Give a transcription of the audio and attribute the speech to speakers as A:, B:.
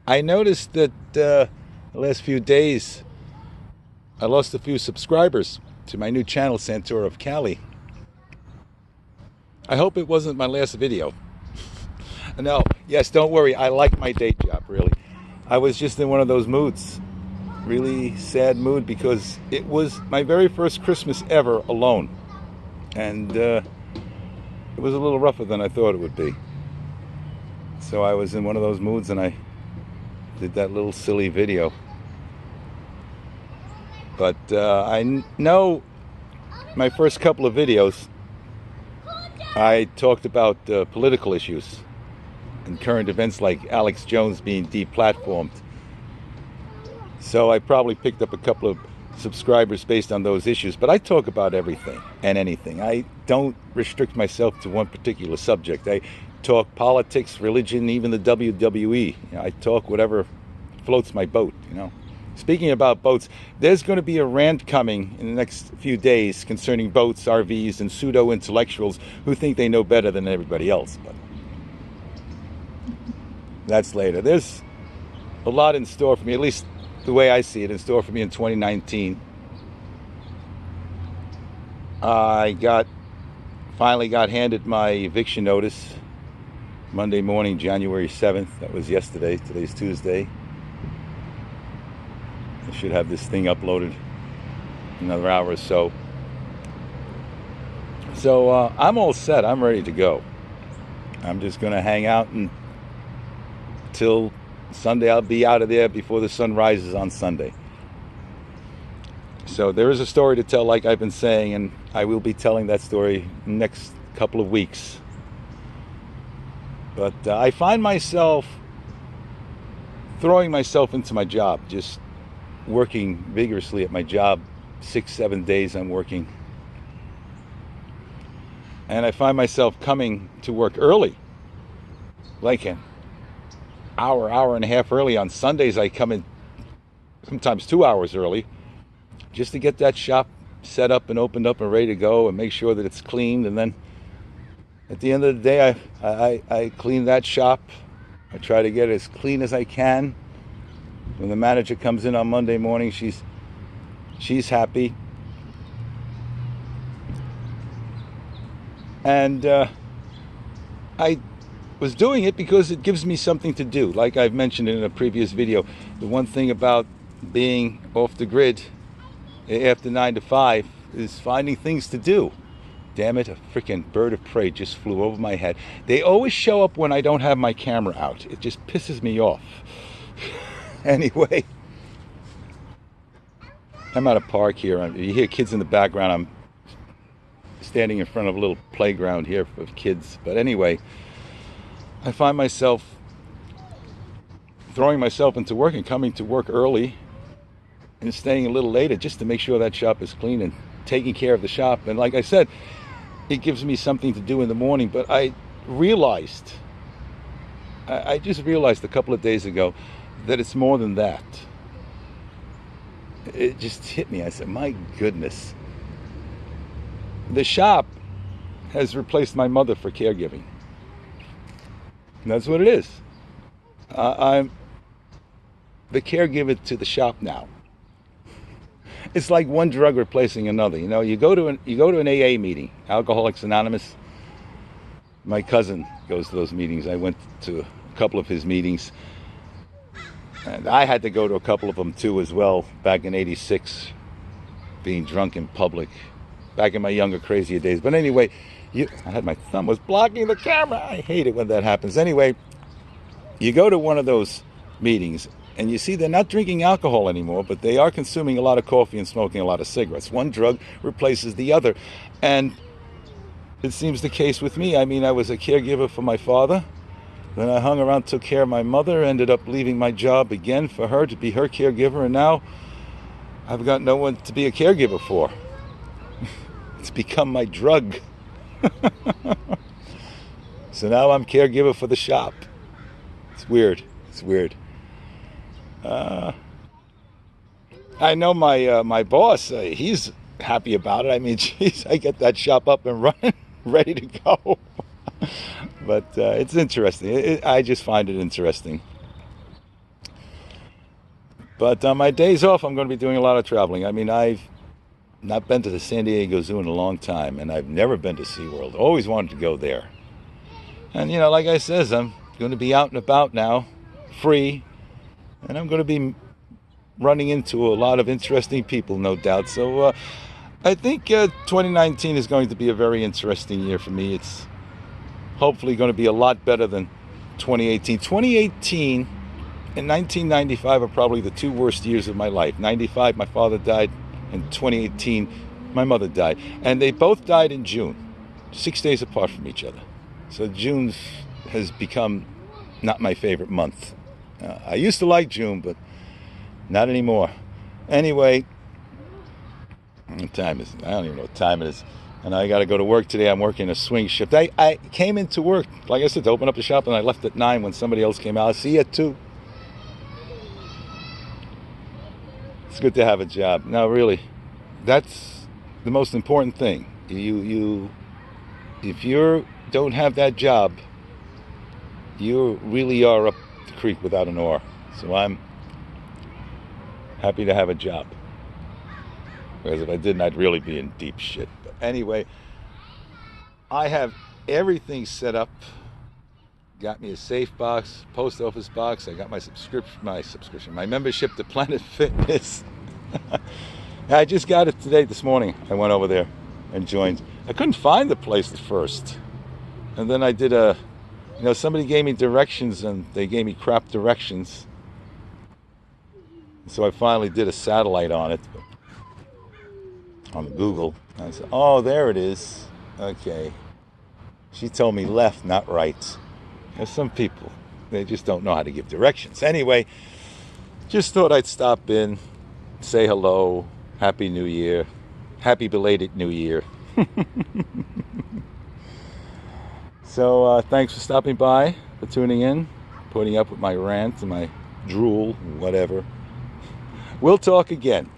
A: I noticed that the last few days I lost a few subscribers to my new channel, Santoro of Cali. I hope it wasn't my last video. No, yes, don't worry. I like my day job, really. I was just in one of those moods, really sad mood, because it was my very first Christmas ever alone. And it was a little rougher than I thought it would be. So I was in one of those moods and I did that little silly video. But I know my first couple of videos, I talked about political issues and current events like Alex Jones being deplatformed. So I probably picked up a couple of subscribers based on those issues. But I talk about everything and anything. I don't restrict myself to one particular subject. I talk politics, religion, even the WWE. I talk whatever floats my boat, Speaking about boats, there's going to be a rant coming in the next few days concerning boats, RVs, and pseudo-intellectuals who think they know better than everybody else. But that's later. There's a lot in store for me, at least the way I see it, in store for me in 2019. I finally got handed my eviction notice Monday morning, January 7th. That was yesterday. Today's Tuesday. I should have this thing uploaded in another hour or so. So I'm all set. I'm ready to go. I'm just going to hang out until Sunday. I'll be out of there before the sun rises on Sunday. So there is a story to tell, like I've been saying, and I will be telling that story next couple of weeks. But I find myself throwing myself into my job, just working vigorously at my job. 6-7 days I'm working. And I find myself coming to work early, like an hour and a half early. On Sundays I come in sometimes 2 hours early, just to get that shop set up and opened up and ready to go and make sure that it's cleaned. And then at the end of the day, I clean that shop. I try to get it as clean as I can. When the manager comes in on Monday morning, she's happy. And I was doing it because it gives me something to do. Like I've mentioned in a previous video, the one thing about being off the grid after 9 to 5 is finding things to do. Damn it, a freaking bird of prey just flew over my head. They always show up when I don't have my camera out. It just pisses me off. Anyway, I'm at a park here. You hear kids in the background. I'm standing in front of a little playground here of kids. But anyway, I find myself throwing myself into work and coming to work early and staying a little later just to make sure that shop is clean and taking care of the shop. And like I said, it gives me something to do in the morning. But I just realized a couple of days ago that it's more than that. It just hit me. I said, my goodness. The shop has replaced my mother for caregiving. And that's what it is. I'm the caregiver to the shop now. It's like one drug replacing another. You go to an AA meeting, Alcoholics Anonymous. My cousin goes to those meetings. I went to a couple of his meetings. And I had to go to a couple of them too as well, back in '86, being drunk in public, back in my younger, crazier days. But anyway, my thumb was blocking the camera. I hate it when that happens. Anyway, you go to one of those meetings and you see they're not drinking alcohol anymore, but they are consuming a lot of coffee and smoking a lot of cigarettes. One drug replaces the other. And it seems the case with me. I mean, I was a caregiver for my father. Then I hung around, took care of my mother, ended up leaving my job again for her to be her caregiver, and now I've got no one to be a caregiver for. It's become my drug. So now I'm caregiver for the shop. It's weird. I know my boss, he's happy about it. I mean, geez, I get that shop up and running, ready to go. But it's interesting. I just find it interesting. But on my days off, I'm going to be doing a lot of traveling. I mean, I've not been to the San Diego Zoo in a long time, and I've never been to SeaWorld. Always wanted to go there. And, like I says, I'm going to be out and about now, free, and I'm going to be running into a lot of interesting people, no doubt. So I think 2019 is going to be a very interesting year for me. It's hopefully going to be a lot better than 2018. 2018 and 1995 are probably the two worst years of my life. 95, my father died, and 2018, my mother died. And they both died in June, 6 days apart from each other. So June has become not my favorite month. I used to like June, but not anymore. Anyway, what time is it? I don't even know what time it is. And I got to go to work today. I'm working a swing shift. I came into work, like I said, to open up the shop, and I left at 9 when somebody else came out. I'll see you at 2. It's good to have a job. Now, really, that's the most important thing. If you don't have that job, you really are up the creek without an oar. So I'm happy to have a job, because if I didn't, I'd really be in deep shit. But anyway, I have everything set up. Got me a safe box, post office box. I got my membership to Planet Fitness. I just got it this morning. I went over there and joined. I couldn't find the place at first, and then I did somebody gave me directions, and they gave me crap directions. So I finally did a satellite on it, on Google. I said, oh, there it is. Okay. She told me left, not right. There's some people, they just don't know how to give directions. Anyway, just thought I'd stop in, say hello, Happy New Year, happy belated New Year. So thanks for stopping by, for tuning in, putting up with my rant and my drool, whatever. We'll talk again.